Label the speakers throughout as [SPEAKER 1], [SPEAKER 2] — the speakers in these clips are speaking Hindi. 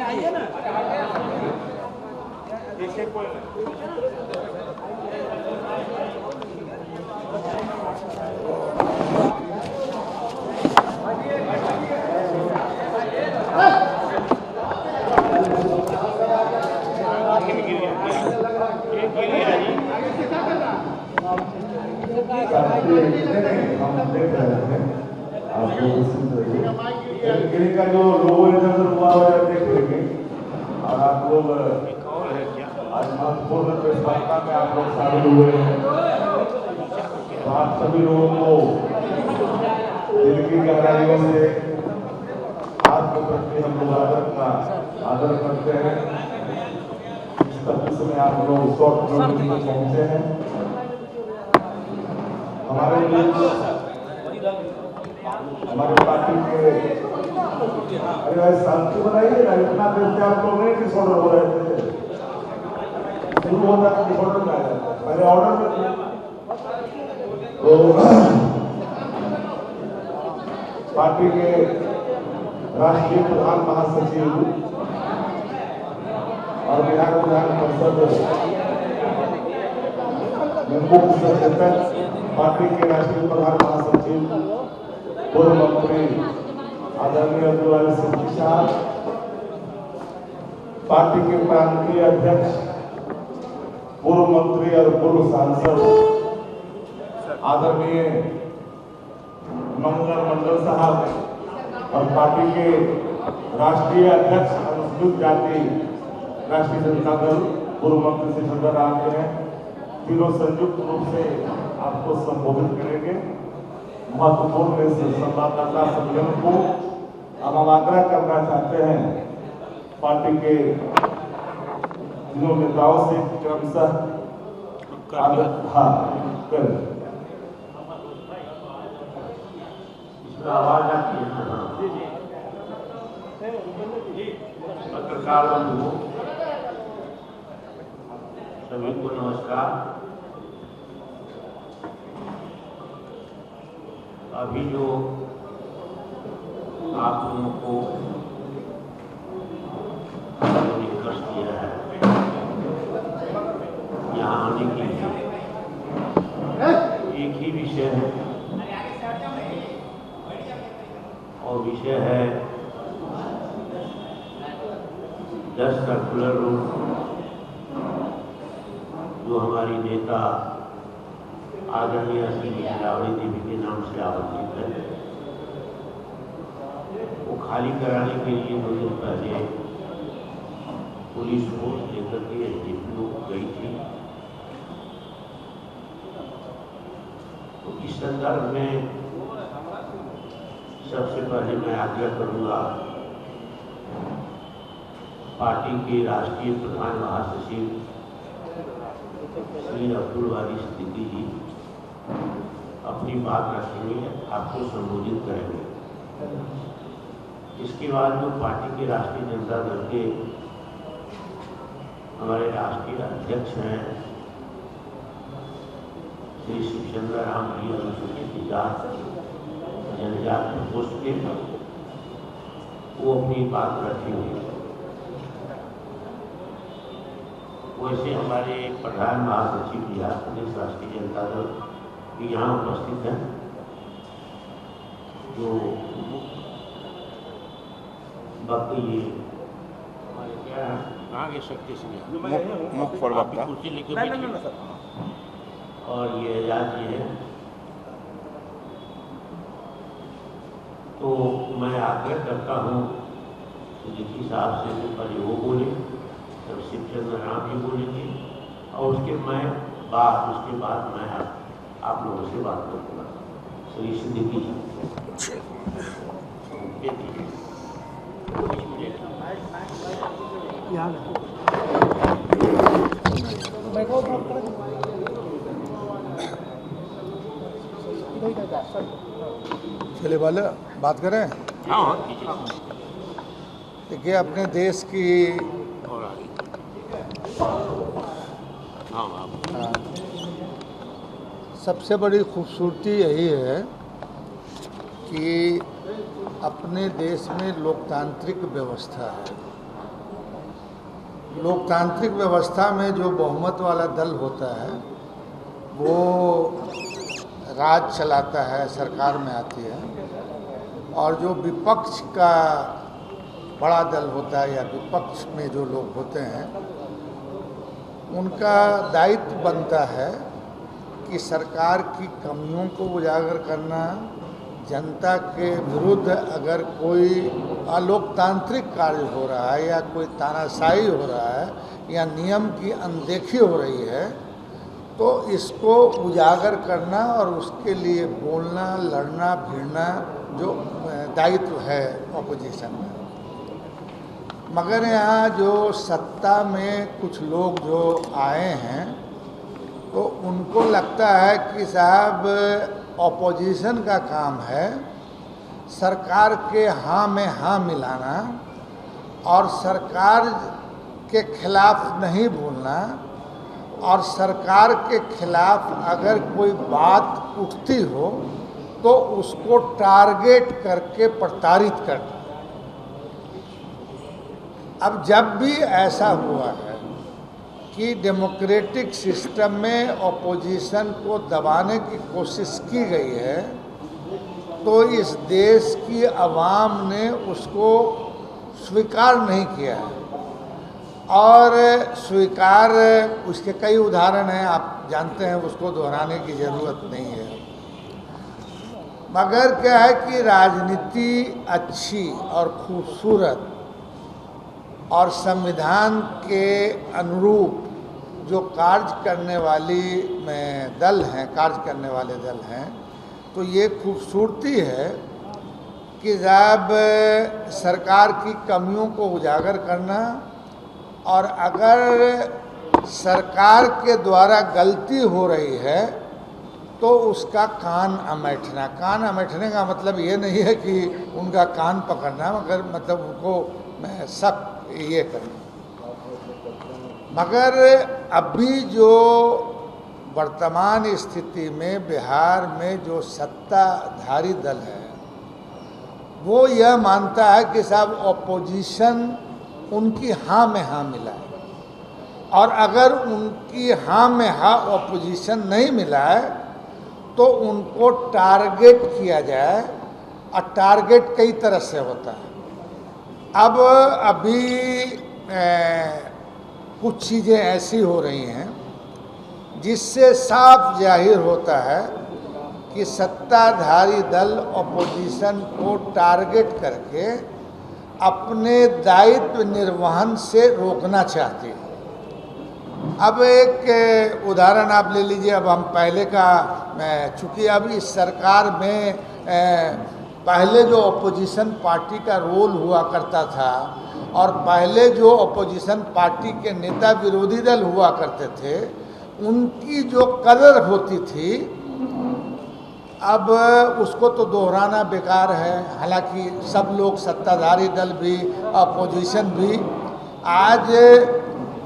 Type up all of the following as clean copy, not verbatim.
[SPEAKER 1] आइए ना।
[SPEAKER 2] गिरी का जो लोगो इधर हुआ देख लेंगे और आप लोग आज महत्वपूर्ण प्रतिस्पर्धा में आप लोग शामिल हुए हैं। तो आप सभी लोगों को दिल की गहराइयों से आपके प्रति हम लोग आदर करते हैं। इस तक में आप लोग शॉर्ट नोटिस में पहुंचे हैं। हमारे पार्टी के अरे भाई शांति बनाइए ना, इतना देर से आप लोग नहीं डिसऑर्डर हो रहे थे, शुरू होता है डिसऑर्डर में आ जाता है, पहले ऑर्डर में थे। तो पार्टी के राष्ट्रीय प्रधान महासचिव और बिहार विधान परिषद में मुख्य सचेतक, पार्टी के राष्ट्रीय प्रधान महासचिव पूर्व मंत्री आदरणीय अब्दुल सिद्दीकी साहब, पार्टी के प्रांतीय अध्यक्ष पूर्व मंत्री और पूर्व सांसद आदरणीय मंगल मंडल साहब और पार्टी के राष्ट्रीय अध्यक्ष अनुसूचित जाति राष्ट्रीय जनता दल पूर्व मंत्री श्री सुंदर राम जी हैं, तीनों संयुक्त रूप से आपको संबोधित करेंगे। महत्वपूर्ण इस संवाददाता सम्मेलन को हम आग्रह करना चाहते हैं पार्टी के तीनों नेताओं से क्रमशः
[SPEAKER 3] आवाज आती है। पत्रकार बंधुओं सभी को नमस्कार। अभी जो आप लोगों को निष्कर्ष किया है यहाँ आने के लिए, एक ही विषय है और विषय है 10 सर्कुलर रूट जो हमारी नेता आदरणीय श्री राबड़ी देवी के नाम से आवंटित है। वो खाली कराने के लिए 2 दिन पहले पुलिस फोर्स लेकर के एसडीपीओ गई थी। तो इस संदर्भ में सबसे पहले मैं आग्रह करूंगा पार्टी के राष्ट्रीय प्रधान महासचिव श्री अब्दुल सिद्दीकी जी अपनी बात रखेंगे, आपको संबोधित करेंगे। इसके बाद जो पार्टी के राष्ट्रीय जनता दल के हमारे राष्ट्रीय अध्यक्ष हैं श्री शिवचंद्र राम जी, अनुसूचित जाति जनजाति पोस्ट के, वो अपनी बात रखेंगे। वैसे हमारे प्रधान महासचिव बिहार प्रदेश राष्ट्रीय जनता दल भी यहाँ उपस्थित हैं, जो वक्त ये हमारे क्या आगे शक्ति से
[SPEAKER 4] मुख्य प्रवक्ता
[SPEAKER 3] कुर्सी लेके बैठिए और ये आजाद जी है। तो मैं आग्रह करता हूँ सिद्दीकी साहब से जो पहले वो बोले, तब शिवचंद्र राम जी बोलेंगे और उसके बाद मैं आप लोगों से बात करूँगा। श्री सिद्दीकी जी
[SPEAKER 4] चले वाले बात करें।
[SPEAKER 3] हाँ
[SPEAKER 4] देखिए, अपने देश की सबसे बड़ी खूबसूरती यही है कि अपने देश में लोकतांत्रिक व्यवस्था है। लोकतांत्रिक व्यवस्था में जो बहुमत वाला दल होता है वो राज चलाता है, सरकार में आती है, और जो विपक्ष का बड़ा दल होता है या विपक्ष में जो लोग होते हैं उनका दायित्व बनता है कि सरकार की कमियों को उजागर करना, जनता के विरुद्ध अगर कोई अलोकतांत्रिक कार्य हो रहा है या कोई तानाशाही हो रहा है या नियम की अनदेखी हो रही है तो इसको उजागर करना और उसके लिए बोलना, लड़ना, भिड़ना जो दायित्व है ऑपोजिशन में। मगर यहाँ जो सत्ता में कुछ लोग जो आए हैं तो उनको लगता है कि साहब ऑपोजिशन का काम है सरकार के हाँ में हाँ मिलाना और सरकार के खिलाफ नहीं बोलना, और सरकार के खिलाफ अगर कोई बात उठती हो तो उसको टारगेट करके प्रताड़ित करना। अब जब भी ऐसा हुआ है कि डेमोक्रेटिक सिस्टम में ऑपोजिशन को दबाने की कोशिश की गई है तो इस देश की आवाम ने उसको स्वीकार नहीं किया है, और स्वीकार उसके कई उदाहरण हैं, आप जानते हैं, उसको दोहराने की ज़रूरत नहीं है। मगर क्या है कि राजनीति अच्छी और खूबसूरत और संविधान के अनुरूप जो कार्य करने वाली दल हैं, कार्य करने वाले दल हैं, तो ये खूबसूरती है कि जब सरकार की कमियों को उजागर करना और अगर सरकार के द्वारा गलती हो रही है तो उसका कान अमेठना। कान अमेठने का मतलब ये नहीं है कि उनका कान पकड़ना, मगर मतलब उनको सख्त ये करना। मगर अभी जो वर्तमान स्थिति में बिहार में जो सत्ताधारी दल है वो यह मानता है कि साहब ऑपोजिशन उनकी हाँ में हाँ मिला है, और अगर उनकी हाँ में हाँ ऑपोजिशन नहीं मिला है तो उनको टारगेट किया जाए, और टारगेट कई तरह से होता है। अब अभी कुछ चीज़ें ऐसी हो रही हैं जिससे साफ जाहिर होता है कि सत्ताधारी दल ऑपोजिशन को टारगेट करके अपने दायित्व निर्वहन से रोकना चाहते हैं। अब एक उदाहरण आप ले लीजिए। अब हम पहले का, चूँकि अब इस सरकार में पहले जो ऑपोजिशन पार्टी का रोल हुआ करता था और पहले जो ऑपोजिशन पार्टी के नेता विरोधी दल हुआ करते थे उनकी जो कदर होती थी अब उसको तो दोहराना बेकार है। हालांकि सब लोग, सत्ताधारी दल भी अपोजिशन भी, आज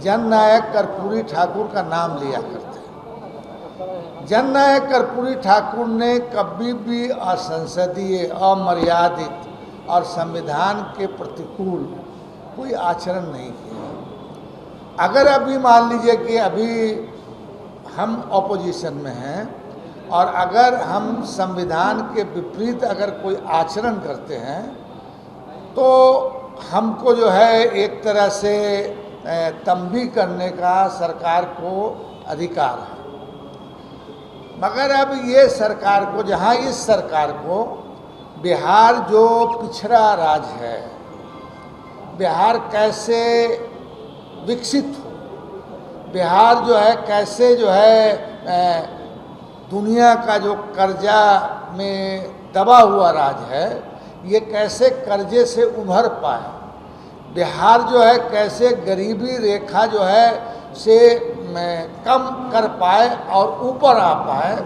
[SPEAKER 4] जननायक कर्पूरी ठाकुर का नाम लिया करते हैं। जननायक कर्पूरी ठाकुर ने कभी भी असंसदीय, अमर्यादित और संविधान के प्रतिकूल कोई आचरण नहीं किया। अगर अभी मान लीजिए कि अभी हम ऑपोजिशन में हैं और अगर हम संविधान के विपरीत अगर कोई आचरण करते हैं तो हमको जो है एक तरह से तंबी करने का सरकार को अधिकार है। मगर अब ये सरकार को, जहाँ इस सरकार को बिहार जो पिछड़ा राज्य है, बिहार कैसे विकसित हो, बिहार जो है कैसे जो है दुनिया का जो कर्जा में दबा हुआ राज्य है, ये कैसे कर्जे से उभर पाए, बिहार जो है कैसे गरीबी रेखा जो है से कम कर पाए और ऊपर आ पाए।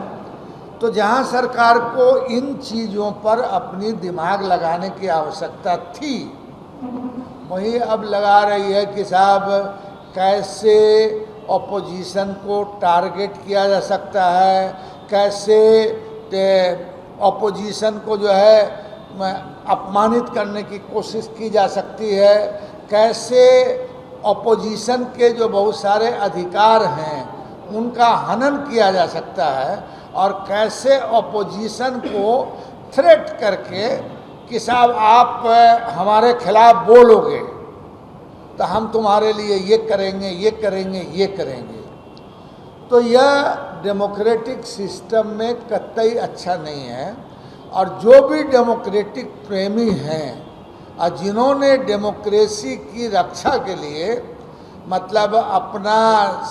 [SPEAKER 4] तो जहाँ सरकार को इन चीज़ों पर अपनी दिमाग लगाने की आवश्यकता थी, वहीं अब लगा रही है कि साहब कैसे ऑपोजिशन को टारगेट किया जा सकता है, कैसे ऑपोजिशन को जो है अपमानित करने की कोशिश की जा सकती है, कैसे ऑपोजिशन के जो बहुत सारे अधिकार हैं उनका हनन किया जा सकता है, और कैसे ऑपोजिशन को थ्रेट करके कि साहब आप हमारे खिलाफ बोलोगे तो हम तुम्हारे लिए ये करेंगे, ये करेंगे, ये करेंगे। तो यह डेमोक्रेटिक सिस्टम में कतई अच्छा नहीं है। और जो भी डेमोक्रेटिक प्रेमी हैं और जिन्होंने डेमोक्रेसी की रक्षा के लिए मतलब अपना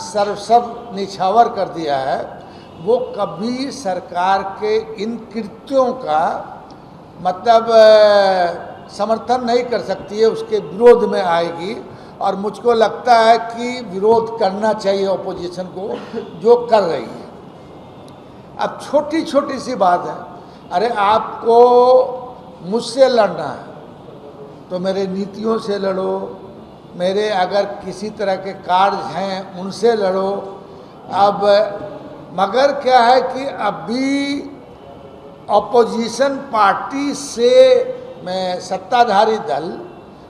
[SPEAKER 4] सर्वस्व निछावर कर दिया है, वो कभी सरकार के इन कृत्यों का मतलब समर्थन नहीं कर सकती है, उसके विरोध में आएगी। और मुझको लगता है कि विरोध करना चाहिए ऑपोजिशन को, जो कर रही है। अब छोटी छोटी सी बात है, अरे आपको मुझसे लड़ना है तो मेरे नीतियों से लड़ो, मेरे अगर किसी तरह के कार्य हैं उनसे लड़ो। अब मगर क्या है कि अभी ऑपोजिशन पार्टी से मैं सत्ताधारी दल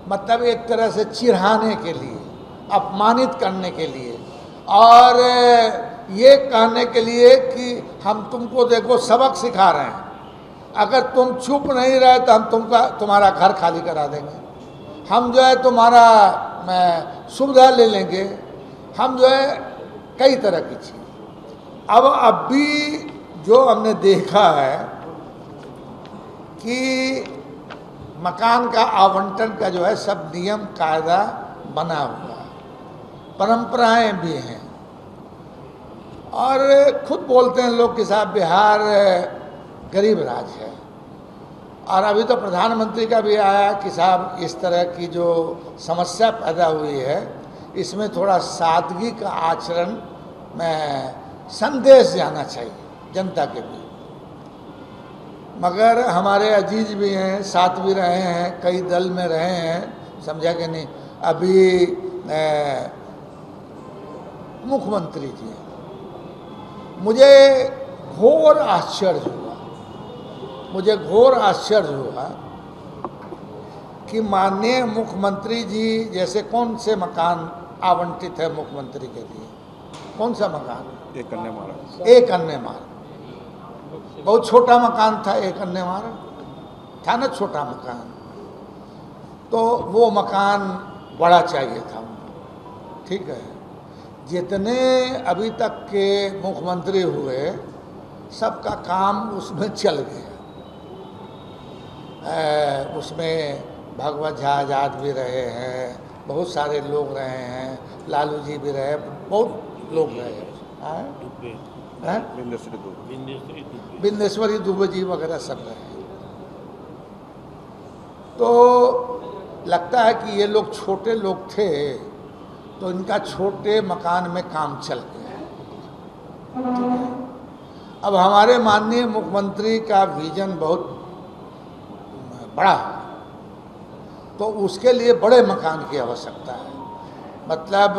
[SPEAKER 4] मतलब एक तरह से चिढ़ाने के लिए, अपमानित करने के लिए और ये कहने के लिए कि हम तुमको देखो सबक सिखा रहे हैं, अगर तुम चुप नहीं रहे तो हम तुम्हारा घर खाली करा देंगे, हम जो है तुम्हारा सुविधा ले लेंगे, हम जो है कई तरह की चीज़। अब अभी जो हमने देखा है कि मकान का आवंटन का जो है सब नियम कायदा बना हुआ है, परंपराएं भी हैं। और खुद बोलते हैं लोग कि साहब बिहार गरीब राज्य है। और अभी तो प्रधानमंत्री का भी आया कि साहब इस तरह की जो समस्या पैदा हुई है इसमें थोड़ा सादगी का आचरण में संदेश जाना चाहिए जनता के बीच। मगर हमारे अजीज भी हैं, साथ भी रहे हैं, कई दल में रहे हैं, समझा कि नहीं। अभी मुख्यमंत्री जी हैं, मुझे घोर आश्चर्य हुआ कि माननीय मुख्यमंत्री जी जैसे कौन से मकान आवंटित है मुख्यमंत्री के लिए, कौन सा मकान? एक अन्य मार्ग बहुत छोटा मकान था, एक अन्य मार्ग था ना, छोटा मकान। तो वो मकान बड़ा चाहिए था, ठीक है। जितने अभी तक के मुख्यमंत्री हुए सबका काम उसमें चल गया। उसमें भगवत झा आजाद भी रहे हैं, बहुत सारे लोग रहे हैं, लालू जी भी रहे, बहुत लोग रहे हैं, बिंदेश्वरी दुबे जी वगैरह सब रहे। तो लगता है कि ये लोग छोटे लोग थे तो इनका छोटे मकान में काम चल गया। अब हमारे माननीय मुख्यमंत्री का विजन बहुत बड़ा है, तो उसके लिए बड़े मकान की आवश्यकता है। मतलब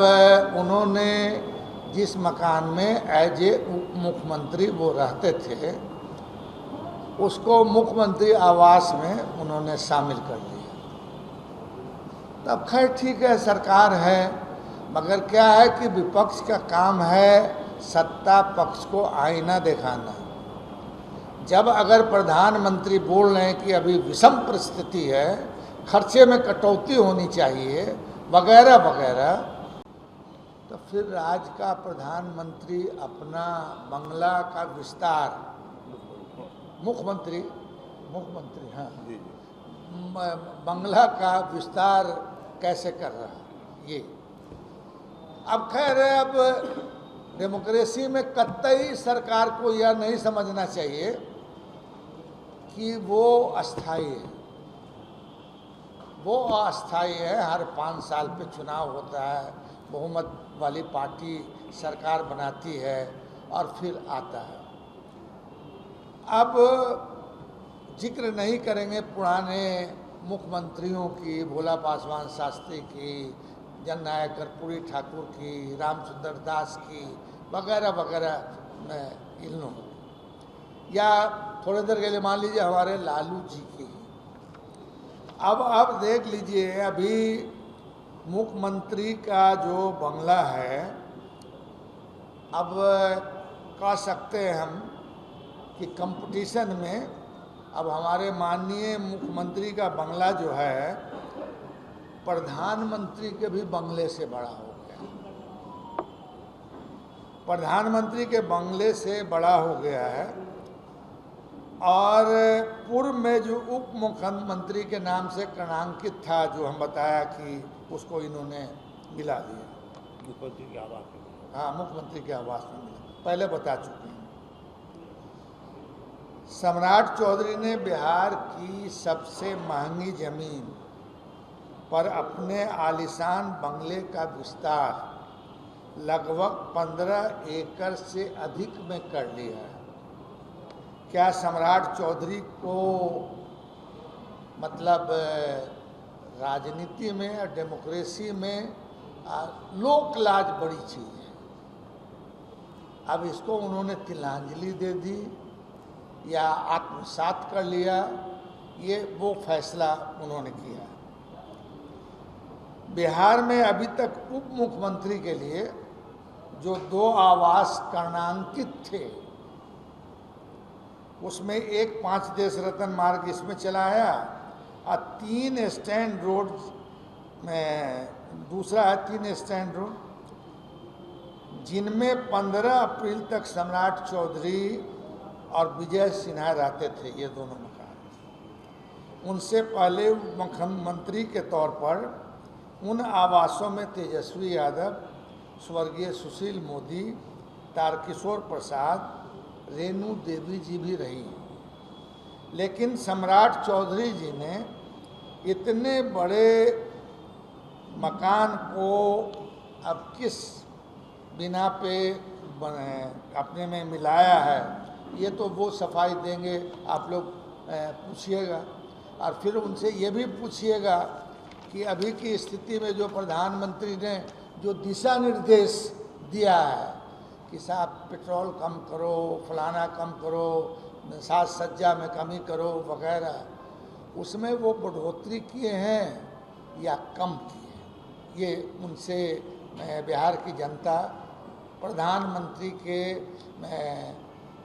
[SPEAKER 4] उन्होंने जिस मकान में एज ए उप मुख्यमंत्री वो रहते थे उसको मुख्यमंत्री आवास में उन्होंने शामिल कर लिया। तब खैर ठीक है, सरकार है, मगर क्या है कि विपक्ष का काम है सत्ता पक्ष को आईना दिखाना। जब अगर प्रधानमंत्री बोल रहे हैं कि अभी विषम परिस्थिति है, खर्चे में कटौती होनी चाहिए वगैरह वगैरह, तो फिर राज्य का प्रधानमंत्री अपना बंगला का विस्तार, मुख्यमंत्री हाँ बंगला का विस्तार कैसे कर रहा है ये। अब खैर है, अब डेमोक्रेसी में कतई सरकार को यह नहीं समझना चाहिए कि वो अस्थाई है। वो अस्थाई है, हर 5 साल पे चुनाव होता है, बहुमत वाली पार्टी सरकार बनाती है और फिर आता है। अब जिक्र नहीं करेंगे पुराने मुख्यमंत्रियों की, भोला पासवान शास्त्री की, जननायक कर्पूरी ठाकुर की, रामचंद्र दास की वगैरह वगैरह में इन लोगों, या थोड़ी देर के लिए मान लीजिए हमारे लालू जी की, अब देख लीजिए, अभी मुख्यमंत्री का जो बंगला है, अब कह सकते हैं हम कि कंपटीशन में अब हमारे माननीय मुख्यमंत्री का बंगला जो है प्रधानमंत्री के भी बंगले से बड़ा हो गया। प्रधानमंत्री के बंगले से बड़ा हो गया है। और पूर्व में जो उप मुख्यमंत्री के नाम से क्रमांकित था, जो हम बताया कि उसको इन्होंने मिला दिया
[SPEAKER 3] मुख्यमंत्री के आवास में।
[SPEAKER 4] हाँ, मुख्यमंत्री के आवास में मिला, पहले बता चुके हैं। सम्राट चौधरी ने बिहार की सबसे महंगी जमीन पर अपने आलीशान बंगले का विस्तार लगभग 15 एकड़ से अधिक में कर लिया है। क्या सम्राट चौधरी को मतलब राजनीति में और डेमोक्रेसी में लोक लाज बड़ी चीज़ है। अब इसको उन्होंने तिलांजलि दे दी या आत्मसात कर लिया, ये वो फैसला उन्होंने किया। बिहार में अभी तक उप मुख्यमंत्री के लिए जो 2 आवास क्रमांकित थे, उसमें एक 5 देश रत्न मार्ग इसमें चला आया और 3 स्टैंड रोड में दूसरा है 3 स्टैंड रोड, जिनमें 15 अप्रैल तक सम्राट चौधरी और विजय सिन्हा रहते थे। ये दोनों मकान उनसे पहले मुख्यमंत्री के तौर पर उन आवासों में तेजस्वी यादव, स्वर्गीय सुशील मोदी, तारकिशोर प्रसाद, रेणु देवी जी भी रही। लेकिन सम्राट चौधरी जी ने इतने बड़े मकान को अब किस बिना पे अपने में मिलाया है, ये तो वो सफाई देंगे, आप लोग पूछिएगा। और फिर उनसे ये भी पूछिएगा कि अभी की स्थिति में जो प्रधानमंत्री ने जो दिशा निर्देश दिया है कि साहब पेट्रोल कम करो, फलाना कम करो, साज सज्जा में कमी करो वगैरह, उसमें वो बढ़ोतरी किए हैं या कम किए, ये उनसे बिहार की जनता प्रधानमंत्री के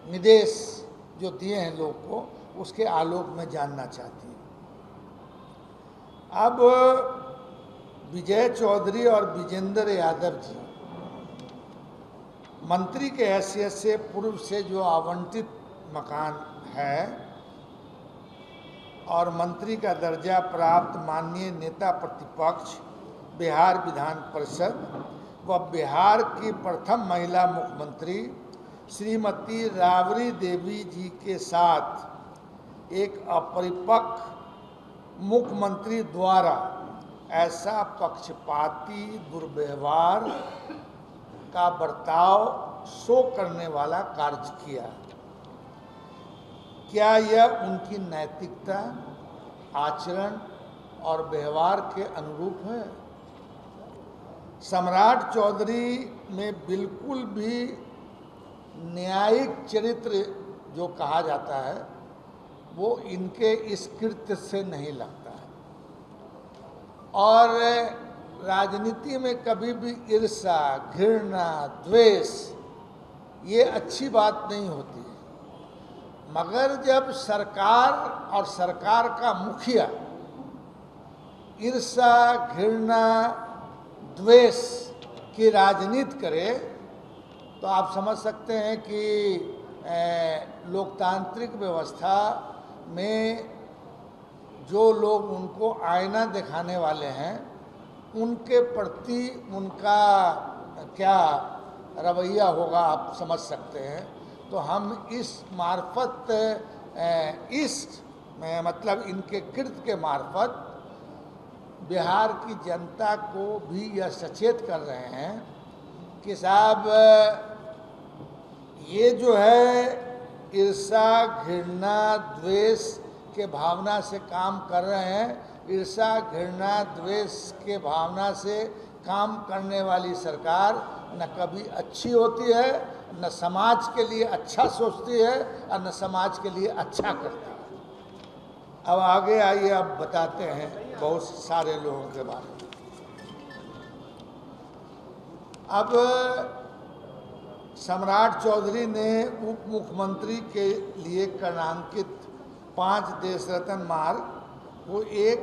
[SPEAKER 4] निर्देश जो दिए हैं लोग को, उसके आलोक में जानना चाहती है। अब विजय चौधरी और विजेंद्र यादव जी मंत्री के हैसियत से पूर्व से जो आवंटित मकान है और मंत्री का दर्जा प्राप्त माननीय नेता प्रतिपक्ष बिहार विधान परिषद व बिहार की प्रथम महिला मुख्यमंत्री श्रीमती राबड़ी देवी जी के साथ एक अपरिपक्व मुख्यमंत्री द्वारा ऐसा पक्षपाती दुर्व्यवहार का बर्ताव शो करने वाला कार्य किया, क्या यह उनकी नैतिकता, आचरण और व्यवहार के अनुरूप है? सम्राट चौधरी में बिल्कुल भी न्यायिक चरित्र जो कहा जाता है वो इनके इस कृत्य से नहीं लगता है। और राजनीति में कभी भी ईर्ष्या, घृणा, द्वेष ये अच्छी बात नहीं होती है। मगर जब सरकार और सरकार का मुखिया ईर्ष्या, घृणा, द्वेष की राजनीति करे तो आप समझ सकते हैं कि लोकतांत्रिक व्यवस्था में जो लोग उनको आईना दिखाने वाले हैं उनके प्रति उनका क्या रवैया होगा आप समझ सकते हैं। तो हम इस मार्फत मतलब इनके कृत्य के मार्फत बिहार की जनता को भी यह सचेत कर रहे हैं कि साहब ये जो है ईर्ष्या, घृणा, द्वेष के भावना से काम कर रहे हैं। ईर्ष्या, घृणा, द्वेष के भावना से काम करने वाली सरकार न कभी अच्छी होती है, न समाज के लिए अच्छा सोचती है और न समाज के लिए अच्छा करती है। अब आगे आइए, अब बताते हैं बहुत सारे लोगों के बारे में। अब सम्राट चौधरी ने उप मुख्यमंत्री के लिए क्रमांकित 5 देश रत्न मार्ग को एक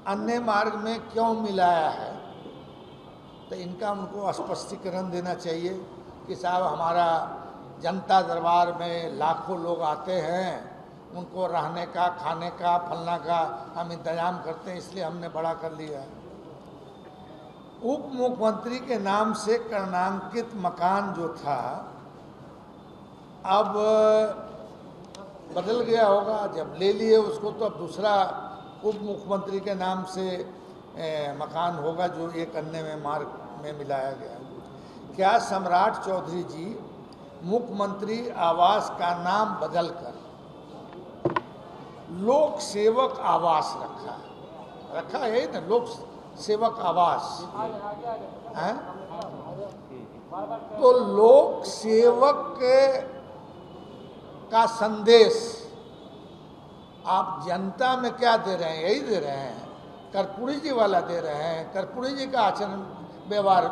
[SPEAKER 4] अन्य मार्ग में क्यों मिलाया है, तो इनका उनको स्पष्टीकरण देना चाहिए कि साहब हमारा जनता दरबार में लाखों लोग आते हैं, उनको रहने का, खाने का, फलना का हम इंतजाम करते हैं, इसलिए हमने बड़ा कर लिया है। उप मुख्यमंत्री के नाम से क्रमांकित मकान जो था अब बदल गया होगा, जब ले लिए उसको तो अब दूसरा उप मुख्यमंत्री के नाम से मकान होगा जो एक अन्य में मार्ग में मिलाया गया। क्या सम्राट चौधरी जी मुख्यमंत्री आवास का नाम बदलकर लोक सेवक आवास रखा है ना, लोक सेवक आवास है? तो लोक सेवक का संदेश आप जनता में क्या दे रहे हैं? यही दे रहे हैं, कर्पूरी जी वाला दे रहे हैं। कर्पूरी जी का आचरण व्यवहार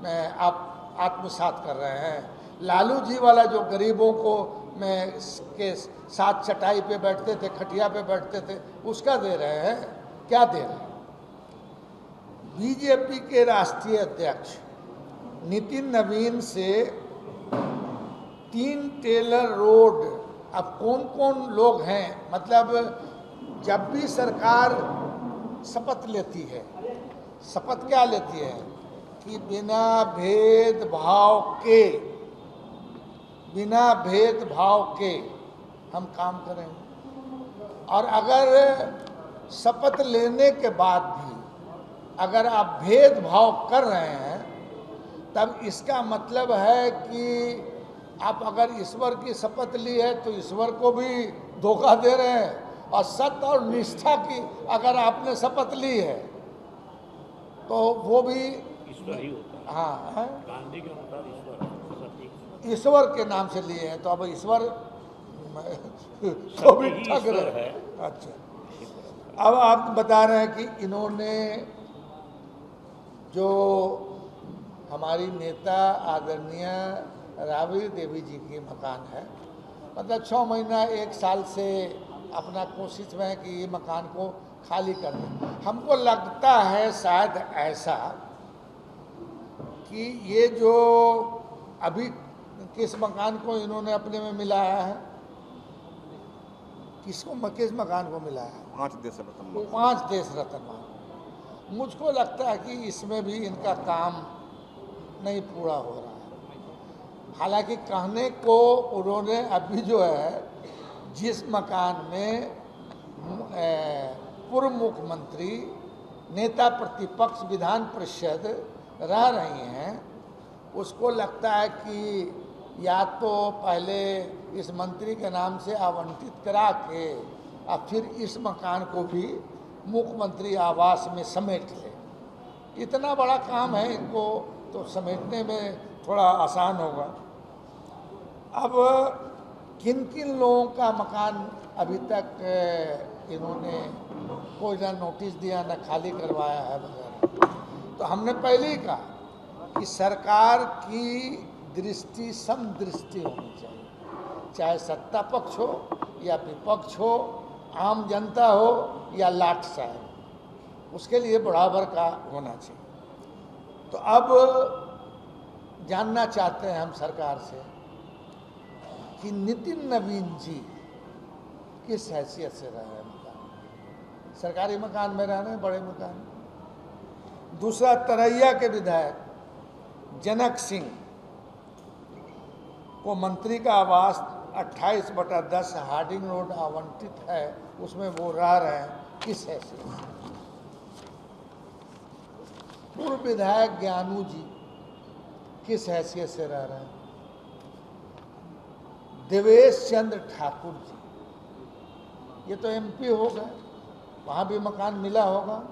[SPEAKER 4] में आप आत्मसात कर रहे हैं। लालू जी वाला जो गरीबों को में के साथ चटाई पे बैठते थे, खटिया पे बैठते थे, उसका दे रहे हैं। क्या दे रहे हैं? बीजेपी के राष्ट्रीय अध्यक्ष नितिन नवीन से 3 टेलर रोड, अब कौन कौन लोग हैं, मतलब जब भी सरकार शपथ लेती है, शपथ क्या लेती है कि बिना भेदभाव के हम काम करेंगे। और अगर शपथ लेने के बाद भी अगर आप भेदभाव कर रहे हैं, तब इसका मतलब है कि आप अगर ईश्वर की शपथ ली है तो ईश्वर को भी धोखा दे रहे हैं, और सत्य और निष्ठा की अगर आपने शपथ ली है तो वो भी
[SPEAKER 3] ईश्वर ही होता है।
[SPEAKER 4] हाँ है?
[SPEAKER 3] गांधी के अनुसार
[SPEAKER 4] ईश्वर के नाम से लिए हैं, तो अब ईश्वर तो भी ठग रहे हैं। अच्छा, अब आप बता रहे हैं कि इन्होंने जो हमारी नेता आदरणीय राबड़ी देवी जी की मकान है, मतलब 6 महीना 1 साल से अपना कोशिश में है कि ये मकान को खाली कर दें। हमको लगता है शायद ऐसा कि ये जो अभी किस मकान को इन्होंने अपने में मिलाया है, किस मकान को मिलाया है?
[SPEAKER 1] 5 देश रत्न।
[SPEAKER 4] 5 देश रत्न। मुझको लगता है कि इसमें भी इनका काम नहीं पूरा हो रहा है। हालांकि कहने को उन्होंने अभी जो है जिस मकान में पूर्व मुख्यमंत्री, नेता प्रतिपक्ष विधान परिषद रह रही हैं, उसको लगता है कि या तो पहले इस मंत्री के नाम से आवंटित करा के और फिर इस मकान को भी मुख्यमंत्री आवास में समेट ले। इतना बड़ा काम है, इनको तो समेटने में थोड़ा आसान होगा। अब किन किन लोगों का मकान अभी तक इन्होंने कोई ना नोटिस दिया, ना खाली करवाया है वगैरह, तो हमने पहले ही कहा कि सरकार की दृष्टि समदृष्टि होनी चाहिए, चाहे सत्ता पक्ष हो या विपक्ष हो, आम जनता हो या लाट साहब, उसके लिए बराबर का होना चाहिए। तो अब जानना चाहते हैं हम सरकार से कि नितिन नवीन जी किस हैसियत से रह रहे हैं मकान, सरकारी मकान में रह रहे हैं, बड़े मकान। दूसरा, तरैया के विधायक जनक सिंह को मंत्री का आवास 28/10 हार्डिंग रोड आवंटित है, उसमें वो रह रहे हैं, किस हैसियत से? पूर्व विधायक ज्ञानू जी किस हैसियत से रह रहे हैं? देवेश चंद्र ठाकुर जी, ये तो एमपी हो गए, वहाँ भी मकान मिला होगा।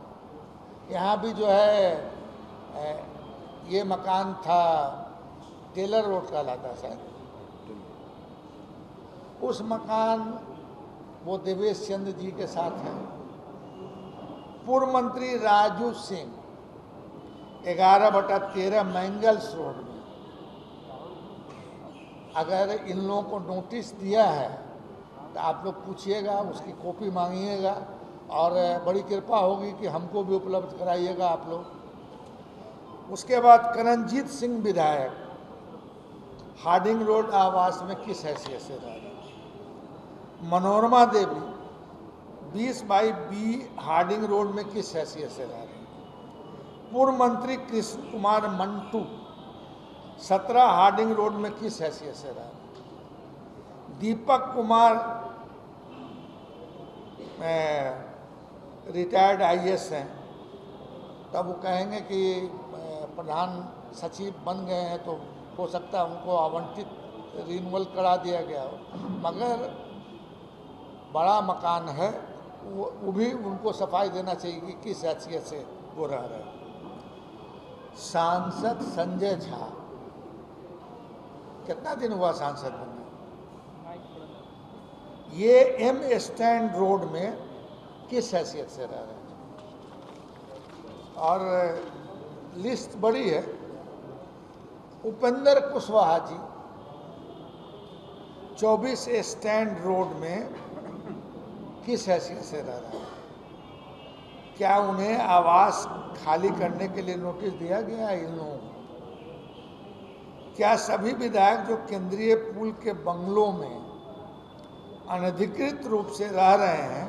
[SPEAKER 4] यहाँ भी जो है ये मकान था टेलर रोड का लाता शायद, उस मकान वो देवेश चंद्र जी के साथ हैं। पूर्व मंत्री राजू सिंह 11/13 मैंगल्स रोड में, अगर इन लोगों को नोटिस दिया है तो आप लोग पूछिएगा, उसकी कॉपी मांगिएगा और बड़ी कृपा होगी कि हमको भी उपलब्ध कराइएगा आप लोग। उसके बाद करणजीत सिंह विधायक हार्डिंग रोड आवास में किस हैसियत से रह रहे। Manorama Devi 20/B Harding road में किस हैसियत से रह रहे। पूर्व मंत्री कृष्ण कुमार मंटू 17 हार्डिंग रोड में किस हैसियत से रह रहे। दीपक कुमार रिटायर्ड IAS हैं, तब वो कहेंगे कि प्रधान सचिव बन गए हैं तो हो सकता है उनको आवंटित रिन्यूअल करा दिया गया हो, मगर बड़ा मकान है, वो भी उनको सफाई देना चाहिए कि किस हैसियत से वो रह रहे हैं। सांसद संजय झा कितना दिन हुआ सांसद बने, ये M स्टैंड रोड में किस हैसियत से रह रहे हैं। और लिस्ट बड़ी है। उपेंद्र कुशवाहा जी 24 स्टैंड रोड में किस हैसियत से रह रहे हैं। क्या उन्हें आवास खाली करने के लिए नोटिस दिया गया है इन लोगों को। क्या सभी विधायक जो केंद्रीय पूल के बंगलों में अनधिकृत रूप से रह रहे हैं,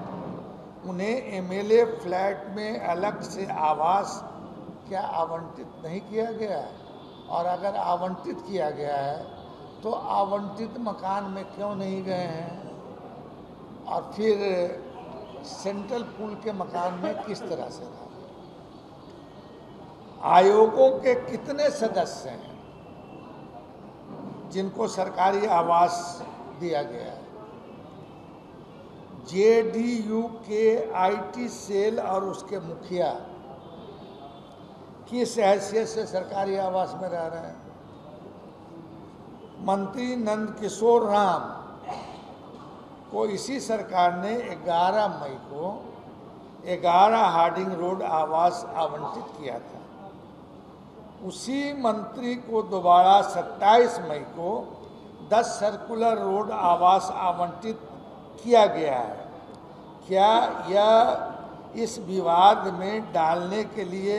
[SPEAKER 4] उन्हें MLA फ्लैट में अलग से आवास क्या आवंटित नहीं किया गया है, और अगर आवंटित किया गया है तो आवंटित मकान में क्यों नहीं गए हैं, और फिर सेंट्रल पूल के मकान में किस तरह से रहा। आयोगों के कितने सदस्य हैं जिनको सरकारी आवास दिया गया है। JDU के IT सेल और उसके मुखिया किस हैसियत से सरकारी आवास में रह रहे हैं। मंत्री नंद किशोर राम को इसी सरकार ने 11 मई को 11 हार्डिंग रोड आवास आवंटित किया था। उसी मंत्री को दोबारा 27 मई को 10 सर्कुलर रोड आवास आवंटित किया गया है। क्या यह इस विवाद में डालने के लिए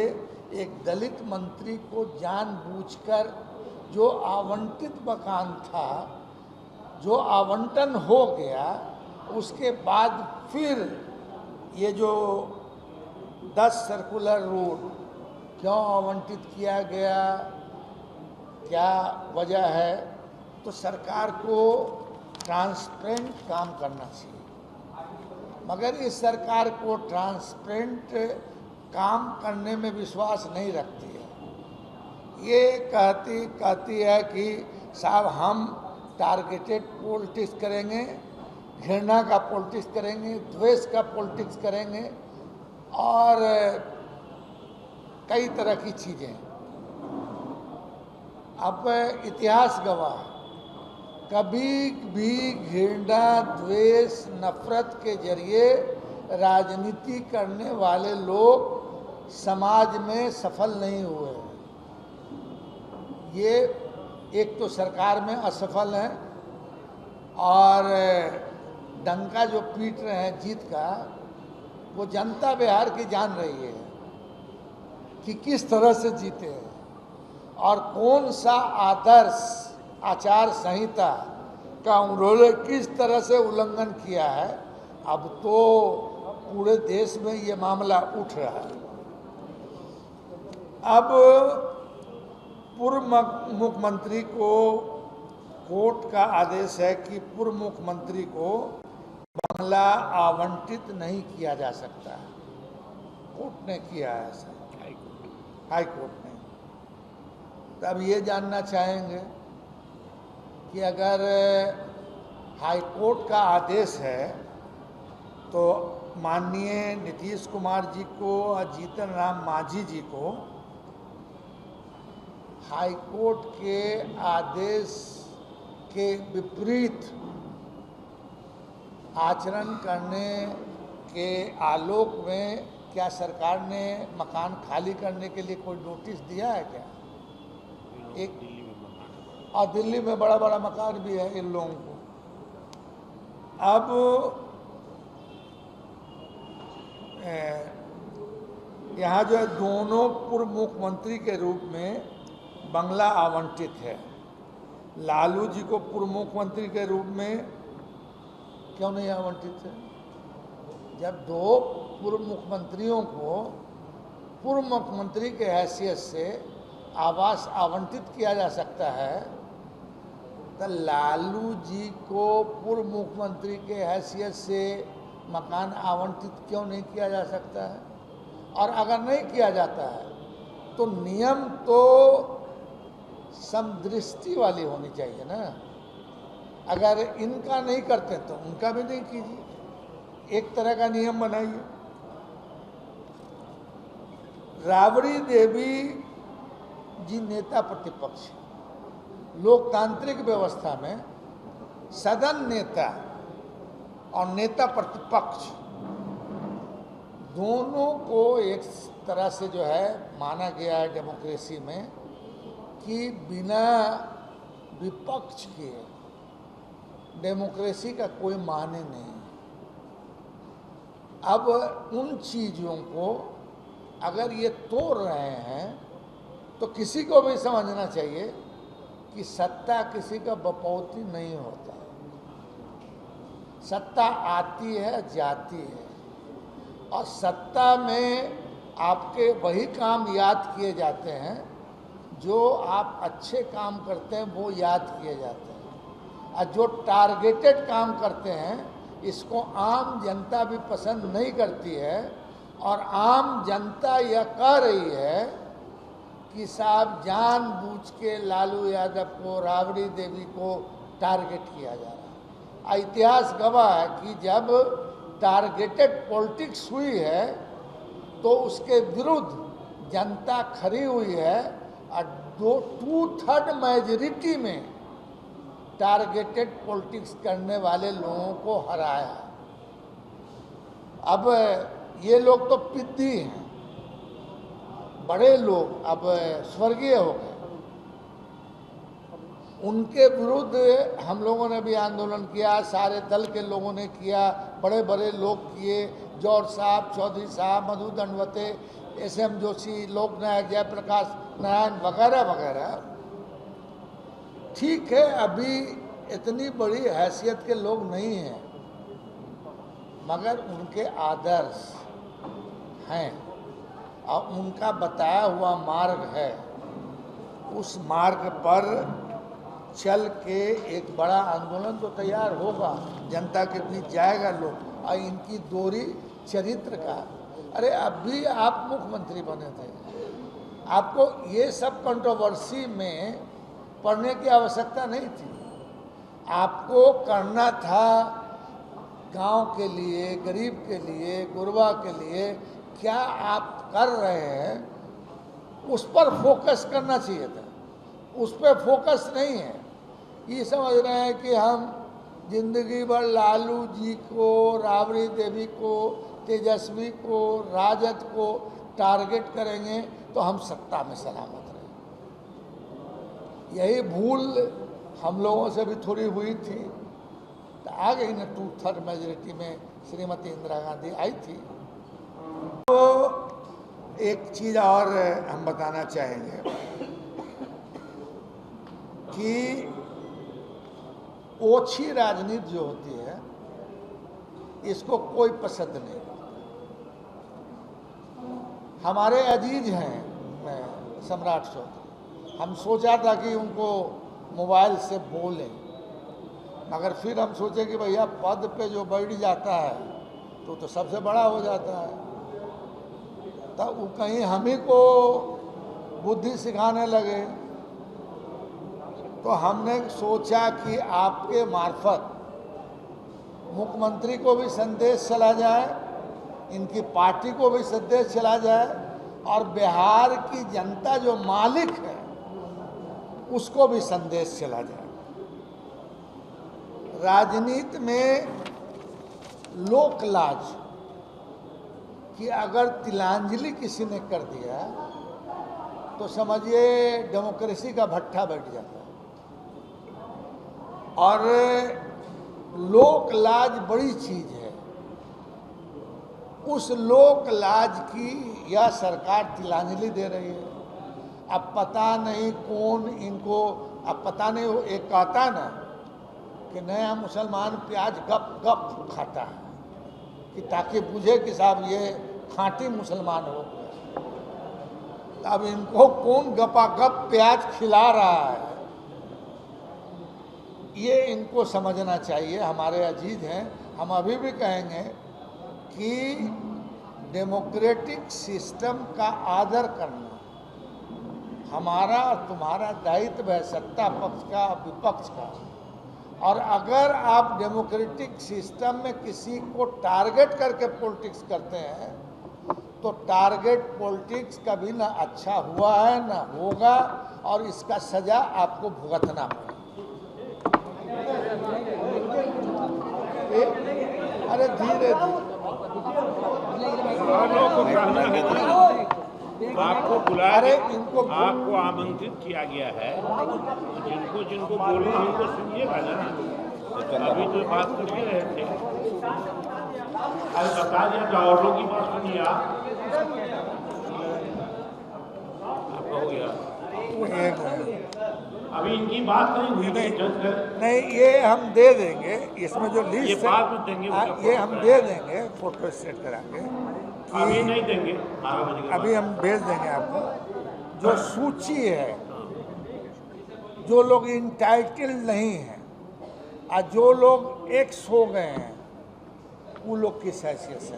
[SPEAKER 4] एक दलित मंत्री को जानबूझकर जो आवंटित मकान था, जो आवंटन हो गया, उसके बाद फिर ये जो 10 सर्कुलर रोड क्यों आवंटित किया गया, क्या वजह है। तो सरकार को ट्रांसपेरेंट काम करना चाहिए, मगर इस सरकार को ट्रांसपेरेंट काम करने में विश्वास नहीं रखती है। ये कहती है कि साहब हम टारगेटेड पॉलिटिक्स करेंगे, घृणा का पॉलिटिक्स करेंगे, द्वेष का पॉलिटिक्स करेंगे और कई तरह की चीज़ें। अब इतिहास गवाह, कभी भी घृणा, द्वेष, नफरत के जरिए राजनीति करने वाले लोग समाज में सफल नहीं हुए। ये एक तो सरकार में असफल हैं और डंका जो पीट रहे हैं जीत का, वो जनता बिहार की जान रही है कि किस तरह से जीते हैं और कौन सा आदर्श आचार संहिता का उन्होंने किस तरह से उल्लंघन किया है। अब तो पूरे देश में ये मामला उठ रहा है। अब पूर्व मुख्यमंत्री को कोर्ट का आदेश है कि पूर्व मुख्यमंत्री को बंगला आवंटित नहीं किया जा सकता। कोर्ट ने किया है ऐसा, हाई कोर्ट ने। तब ये जानना चाहेंगे कि अगर हाई कोर्ट का आदेश है तो माननीय नीतीश कुमार जी को और जीतन राम मांझी जी को हाई कोर्ट के आदेश के विपरीत आचरण करने के आलोक में क्या सरकार ने मकान खाली करने के लिए कोई नोटिस दिया है क्या? एक और दिल्ली में बड़ा बड़ा मकान भी है इन लोगों को। अब यहाँ जो है दोनों पूर्व मुख्यमंत्री के रूप में बंगला आवंटित है। लालू जी को पूर्व मुख्यमंत्री के रूप में क्यों नहीं आवंटित है? जब दो पूर्व मुख्यमंत्रियों को पूर्व मुख्यमंत्री के हैसियत से आवास आवंटित किया जा सकता है, तो लालू जी को पूर्व मुख्यमंत्री के हैसियत से मकान आवंटित क्यों नहीं किया जा सकता है? और अगर नहीं किया जाता है तो नियम तो समदृष्टि वाली होनी चाहिए ना। अगर इनका नहीं करते तो उनका भी नहीं कीजिए, एक तरह का नियम बनाइए। राबड़ी देवी जी नेता प्रतिपक्ष, लोकतांत्रिक व्यवस्था में सदन नेता और नेता प्रतिपक्ष दोनों को एक तरह से जो है माना गया है डेमोक्रेसी में कि बिना विपक्ष के डेमोक्रेसी का कोई माने नहीं। अब उन चीज़ों को अगर ये तोड़ रहे हैं तो किसी को भी समझना चाहिए कि सत्ता किसी का बपौती नहीं होता। सत्ता आती है, जाती है, और सत्ता में आपके वही काम याद किए जाते हैं जो आप अच्छे काम करते हैं, वो याद किए जाते हैं। और जो टारगेटेड काम करते हैं इसको आम जनता भी पसंद नहीं करती है, और आम जनता यह कह रही है कि साहब जानबूझ के लालू यादव को, राबड़ी देवी को टारगेट किया जा रहा है। इतिहास गवाह है कि जब टारगेटेड पॉलिटिक्स हुई है तो उसके विरुद्ध जनता खड़ी हुई है और 2/3 मेजॉरिटी में टारगेटेड पॉलिटिक्स करने वाले लोगों को हराया। अब ये लोग तो पिद्दी हैं, बड़े लोग अब स्वर्गीय हो गए, उनके विरुद्ध हम लोगों ने भी आंदोलन किया, सारे दल के लोगों ने किया, बड़े बड़े लोग किए, जौहर साहब, चौधरी साहब, मधु दंडवते, SM जोशी, लोकनायक जयप्रकाश नारायण वगैरह वगैरह। ठीक है, अभी इतनी बड़ी हैसियत के लोग नहीं हैं, मगर उनके आदर्श हैं और उनका बताया हुआ मार्ग है। उस मार्ग पर चल के एक बड़ा आंदोलन तो तैयार होगा, जनता के बीच जाएगा लोग, और इनकी दोहरी चरित्र का। अरे अभी आप मुख्यमंत्री बने थे, आपको ये सब कंट्रोवर्सी में पढ़ने की आवश्यकता नहीं थी। आपको करना था गांव के लिए, गरीब के लिए, गुरबा के लिए क्या आप कर रहे हैं उस पर फोकस करना चाहिए था। उस पर फोकस नहीं है। ये समझ रहे हैं कि हम जिंदगी भर लालू जी को, राबड़ी देवी को, तेजस्वी को, राजद को टारगेट करेंगे तो हम सत्ता में सलामत रहेंगे। यही भूल हम लोगों से भी थोड़ी हुई थी, तो आ गई ना 2/3 मेजॉरिटी में श्रीमती इंदिरा गांधी आई थी। तो एक चीज़ और हम बताना चाहेंगे कि ओछी राजनीति जो होती है इसको कोई पसंद नहीं। हमारे अजीज हैं सम्राट चौधरी, हम सोचा था कि उनको मोबाइल से बोलें, मगर फिर हम सोचे कि भैया पद पे जो बैठ जाता है तो सबसे बड़ा हो जाता है, तो वो कहीं हम ही को बुद्धि सिखाने लगे। तो हमने सोचा कि आपके मार्फत मुख्यमंत्री को भी संदेश चला जाए, इनकी पार्टी को भी संदेश चला जाए, और बिहार की जनता जो मालिक है उसको भी संदेश चला जाए। राजनीति में लोक लाज कि अगर तिलांजलि किसी ने कर दिया तो समझिए डेमोक्रेसी का भट्ठा बैठ जाता है। और लोक लाज बड़ी चीज है। उस लोक लाज की यह सरकार तिलांजलि दे रही है। अब पता नहीं कौन इनको, अब पता नहीं, वो एक कहता ना कि नया मुसलमान प्याज गप गप खाता है कि ताकि बुझे कि साहब ये खांटी मुसलमान हो। अब इनको कौन गपागप प्याज खिला रहा है, ये इनको समझना चाहिए। हमारे अजीज हैं, हम अभी भी कहेंगे कि डेमोक्रेटिक सिस्टम का आदर करना हमारा और तुम्हारा दायित्व है, सत्ता पक्ष का विपक्ष का। और अगर आप डेमोक्रेटिक सिस्टम में किसी को टारगेट करके पॉलिटिक्स करते हैं तो टारगेट पॉलिटिक्स कभी ना अच्छा हुआ है ना होगा, और इसका सजा आपको भुगतना पड़ेगा। अरे धीरे
[SPEAKER 3] आपको बुलाया,
[SPEAKER 4] अरे इनको
[SPEAKER 3] आपको आमंत्रित किया गया है, जिनको जिनको बोलना उनको सुनिएगा ना। अभी तो बात कर ही रहे थे, अरे बता दिया तो और लोग की बात सुनिए आप। हो गया अभी इनकी बात नहीं हुई,
[SPEAKER 4] नहीं, ये हम दे देंगे। इसमें जो
[SPEAKER 3] ये
[SPEAKER 4] लिस्ट
[SPEAKER 3] बात में देंगे,
[SPEAKER 4] ये हम दे देंगे, फोटो स्टेट कराके।
[SPEAKER 3] अभी नहीं देंगे, 12 बजे के
[SPEAKER 4] अभी हम भेज देंगे आपको। जो सूची है, जो लोग इंटाइटल्ड नहीं हैं और जो लोग एक्स हो गए हैं, वो लोग किस हैसियत से।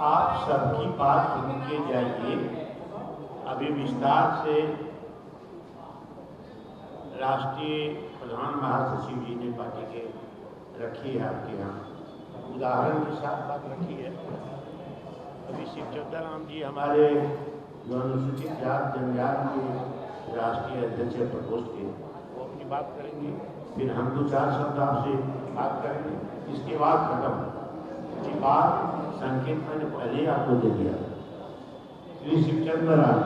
[SPEAKER 3] आप सबकी बात सुन के जाइए। अभी विस्तार से राष्ट्रीय प्रधान महासचिव जी ने पार्टी के रखी है आपके यहाँ, उदाहरण के साथ बात रखी है। अभी शिवचंद्र राम जी हमारे जो अनुसूचित जात जनजात के राष्ट्रीय अध्यक्ष है प्रकोष्ठ के, वो अपनी बात करेंगे, फिर हम 2-4 शब्द आपसे बात करेंगे, इसके बाद खत्म। ये बात संकेत मैंने पहले ही आपको दे दिया। श्री शिवचंद्र राम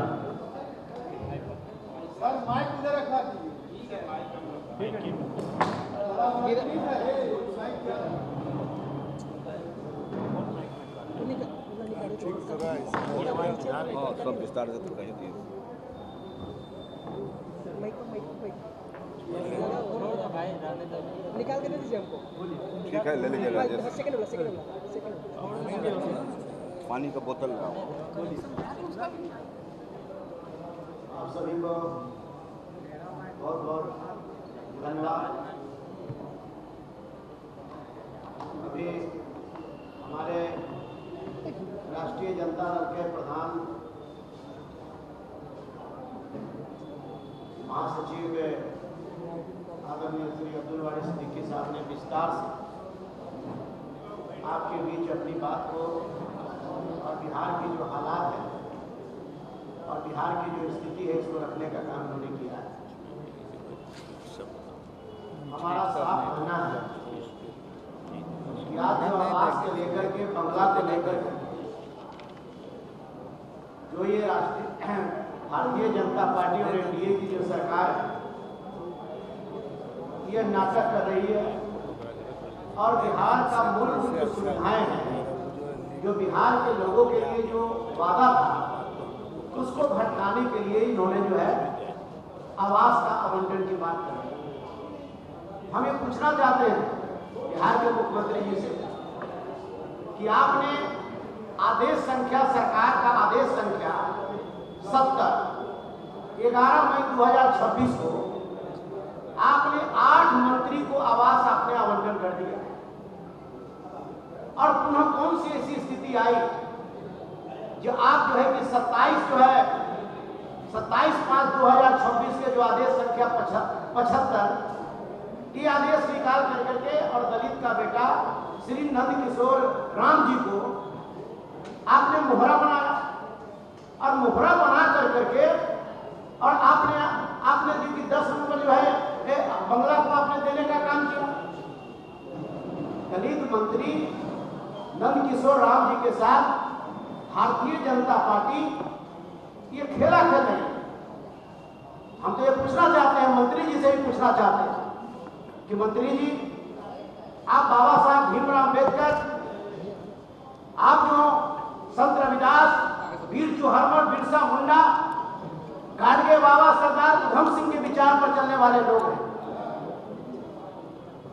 [SPEAKER 1] माइक इधर रखा
[SPEAKER 5] सब विस्तार से तो कही दिए।
[SPEAKER 1] निकाल के दे दीजिए हमको।
[SPEAKER 5] ठीक है, ले लीजिए राजेश।
[SPEAKER 1] सेकंड
[SPEAKER 5] पानी का बोतल
[SPEAKER 6] आप सभी को बहुत बहुत धन्यवाद। अभी हमारे राष्ट्रीय जनता दल के प्रधान महासचिव आदरणीय श्री अब्दुल वारिस सिद्दीकी साहब ने विस्तार से आपके बीच अपनी बात को और बिहार की जो हालात है और बिहार की जो स्थिति है इसको रखने का काम उन्होंने किया है। हमारा साफ कहना है कि आज जो आवास से लेकर के बंगला को लेकर के जो ये राष्ट्रीय भारतीय जनता पार्टी और एनडीए की जो सरकार है ये नाटक कर रही है और बिहार का मूलभूत जो सुविधाएं हैं, जो बिहार के लोगों के लिए जो वादा था, उसको भटकाने के लिए इन्होंने जो है आवास का आवंटन की बात कर रही है। हम ये पूछना चाहते हैं बिहार के मुख्यमंत्री जी से कि आपने आदेश संख्या, सरकार का आदेश संख्या 70 11 मई 2026 को आपने 8 मंत्री को आवास आपने आवंटन कर दिया और पुनः कौन सी ऐसी स्थिति आई जो आप जो है कि 27/5/2026 के जो आदेश संख्या 75 ये आदेश स्वीकार करके और दलित का बेटा श्री नंद किशोर राम जी को आपने मोहरा बनाया और मोहरा बना करके और आपने दी कि 10 नंबर जो है बंगला को आपने देने का काम किया। दलित मंत्री नंदकिशोर राम जी के साथ भारतीय जनता पार्टी ये खेला खेल रही है। हम तो ये पूछना चाहते हैं, मंत्री जी से भी पूछना चाहते हैं कि मंत्री जी, आप बाबा साहब भीमराव अम्बेडकर, आप जो संत रविदास, वीर चौहरमल, बिरसा मुंडा, गाडगे बाबा, सरदार उधम सिंह के विचार पर चलने वाले लोग हैं,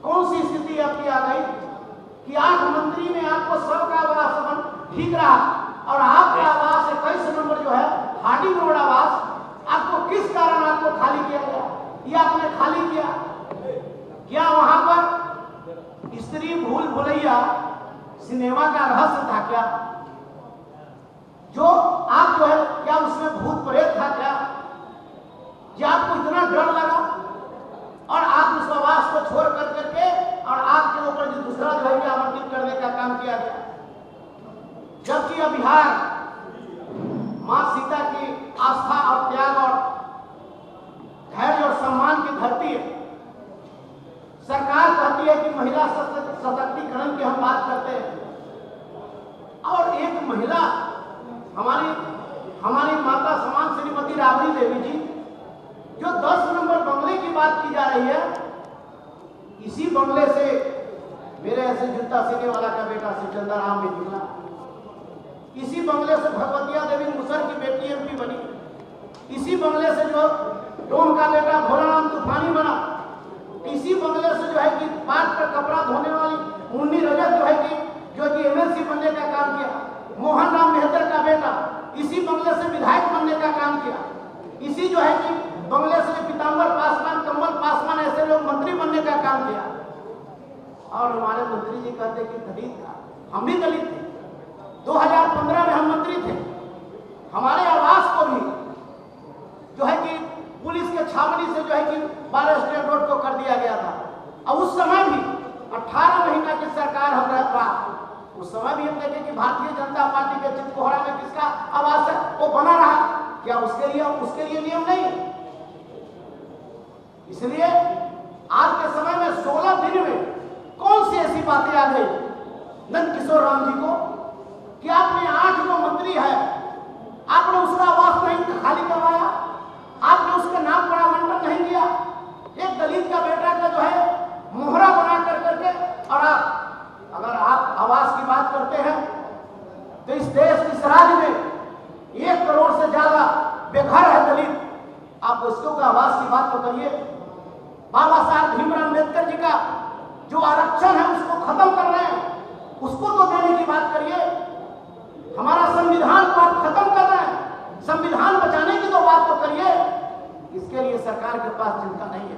[SPEAKER 6] कौन सी स्थिति आपकी आ गई कि 8 मंत्री में आपको सबका आवास ठीक रहा और आपका आवास 21 नंबर जो है हार्डिंग रोड आवास, आपको किस कारण आपको खाली किया गया? या आपने खाली किया क्या? वहां पर स्त्री भूल भुलैया सिनेमा का रहस्य था क्या? जो आप जो है क्या उसमें भूत प्रेत था क्या? क्या आपको इतना डर लगा और आप उस आवास को छोड़ कर करके और आपके ऊपर जो दूसरा जो है आमंत्रित करने का काम किया गया? जबकि यह बिहार मां सीता की आस्था और त्याग और धैर्य और सम्मान की धरती है। सरकार कहती है कि महिला सशक्तिकरण की हम बात करते हैं और एक महिला हमारी माता समान श्रीमती राबड़ी देवी जी जो 10 नंबर बंगले की बात की जा रही है, इसी बंगले से मेरे ऐसे जूता सीने वाला का बेटा सिकंदर राम भी निकला, इसी बंगले से भगवतिया देवी मुसर की बेटी एमपी बनी, इसी बंगले से जो डोम का बेटा भोलाराम तूफानी बना, इसी बंगले से जो है कि पाट पर कपड़ा धोने वाली मुन्नी रजत जो है कि एमएलसी बनने का काम किया, मोहन राम मेहतर का बेटा इसी बंगले से विधायक बनने का काम किया, इसी जो है कि बंगले से पीताम्बर पासवान, कमल पासवान ऐसे लोग मंत्री बनने का काम किया। और हमारे मंत्री जी कहते कि दलित था, हम भी दलित थे, 2015 में हम मंत्री थे, हमारे आवास को भी जो है कि पुलिस के छावनी से जो है कि 12 स्टेट रोड को कर दिया गया था। और उस समय भी 18 महीना की सरकार हम रहा, उस समय भी हम देखे कि भारतीय जनता पार्टी के चितकोहरा में किसका आवास है वो बना रहा, क्या उसके लिए नियम नहीं? इसलिए आज के समय में 16 दिन में कौन सी ऐसी बातें आ गई नंदकिशोर राम जी को कि आपने 8 जो मंत्री है आपने उसका आवास नहीं खाली करवाया, आपने उसके नाम पर आवंटन नहीं दिया, एक दलित का बेटा का जो है मोहरा बना कर करके। और अगर आप आवास की बात करते हैं तो इस देश इस राज्य में 1 करोड़ से ज्यादा बेघर है दलित, आप उसको का आवास की बात तो करिए। बाबा साहब भीमराव अम्बेडकर जी का जो आरक्षण है उसको खत्म कर रहे हैं, उसको तो देने की बात करिए। हमारा संविधान को आप खत्म कर रहे हैं, संविधान बचाने की तो बात तो करिए। इसके लिए सरकार के पास चिंता नहीं है।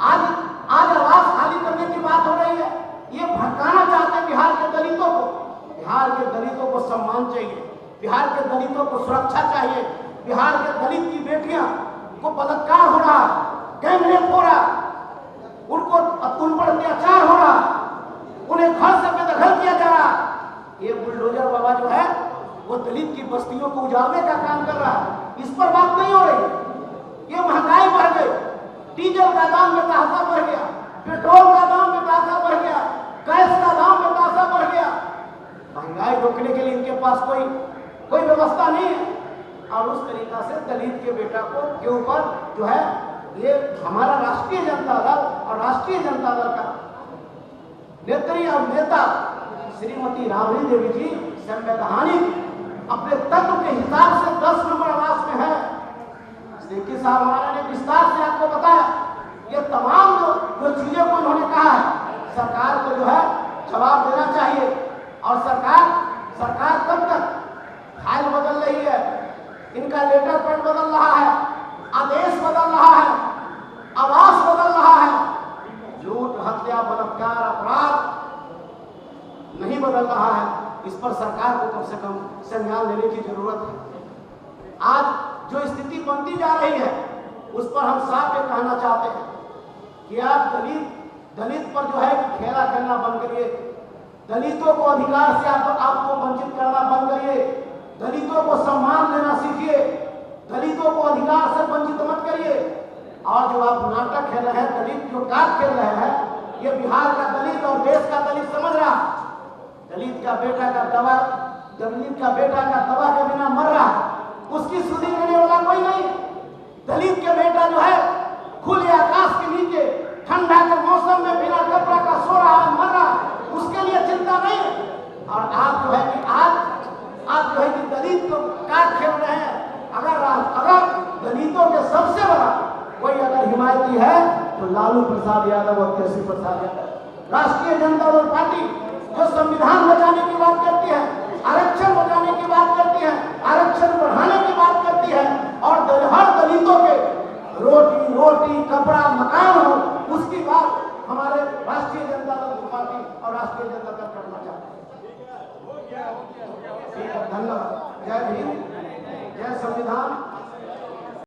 [SPEAKER 6] आज आवास खाली करने की बात हो रही है, ये भटकाना चाहते हैं बिहार के दलितों को। बिहार के दलितों को सम्मान चाहिए, बिहार के दलितों को सुरक्षा चाहिए। बिहार के दलित की बेटियां को बलात्कार हो रहा, गैंगरेप हो रहा, उन पर अत्याचार हो रहा, उन्हें घर से बेदखल किया जा रहा। ये बुलडोजर बाबा जो है वो दलित की बस्तियों को उजाड़ने का काम कर रहा है, इस पर बात नहीं हो रही। ये महंगाई बढ़ गई, डीजल का दाम बेतहाशा बढ़ गया, पेट्रोल का दाम बेतहाशा बढ़ गया, गैस का दाम बेतहाशा बढ़ गया। महंगाई रोकने के लिए इनके पास कोई व्यवस्था नहीं है। और उस तरीका से दलित के बेटा के ऊपर जो है ये हमारा राष्ट्रीय जनता दल और राष्ट्रीय जनता दल का नेत्री और नेता श्रीमती राबड़ी देवी जी संवैधानिक अपने तत्व के हिसाब से 10 नंबर आवास में है। सेठी साहब हमारा ने विस्तार से आपको बताया, ये तमाम जो चीजें को उन्होंने कहा है, सरकार को जो है जवाब देना चाहिए। और सरकार कब तक फाइल बदल रही है, इनका लेटर पैड बदल रहा है, आदेश बदल रहा है, आवास बदल रहा है, लूट हत्या बलात्कार अपराध नहीं बदल रहा है। इस पर सरकार को कम से कम संज्ञान लेने की जरूरत है। आज जो स्थिति बनती जा रही है उस पर हम साफ ये कहना चाहते हैं कि आप दलित पर जो है खेला खेलना बंद करिए, दलितों को अधिकार से आपको वंचित करना बंद करिए, दलितों को सम्मान देना सीखिए, दलितों को अधिकार से वंचित मत करिए। और जो आप नाटक खेल रहे हैं, दलित जो कार्ड खेल रहे हैं, ये बिहार का दलित और देश का दलित समझ रहा। दलित का बेटा का दवा के बिना मर रहा, उसकी सुधि लेने वाला कोई नहीं। दलित के बेटा जो है खुले आकाश के नीचे ठंडा के मौसम में बिना कपड़ा का सो रहा है, मर रहा, उसके लिए चिंता नहीं है। और आप जो है कि दलित को काट खेल रहे हैं। अगर दलितों के सबसे बड़ा कोई अगर हिमायती है तो लालू प्रसाद यादव और केसी प्रसाद यादव। राष्ट्रीय जनता दल पार्टी जो संविधान बचाने की बात करती है, आरक्षण बचाने की बात करती है, आरक्षण बढ़ाने की बात करती है, और हर दलितों के रोटी कपड़ा मकान हो, उसकी बात हमारे राष्ट्रीय जनता दल पार्टी और राष्ट्रीय जनता दल करना चाहते हैं। धन्यवाद। जय भीम, जय संविधान।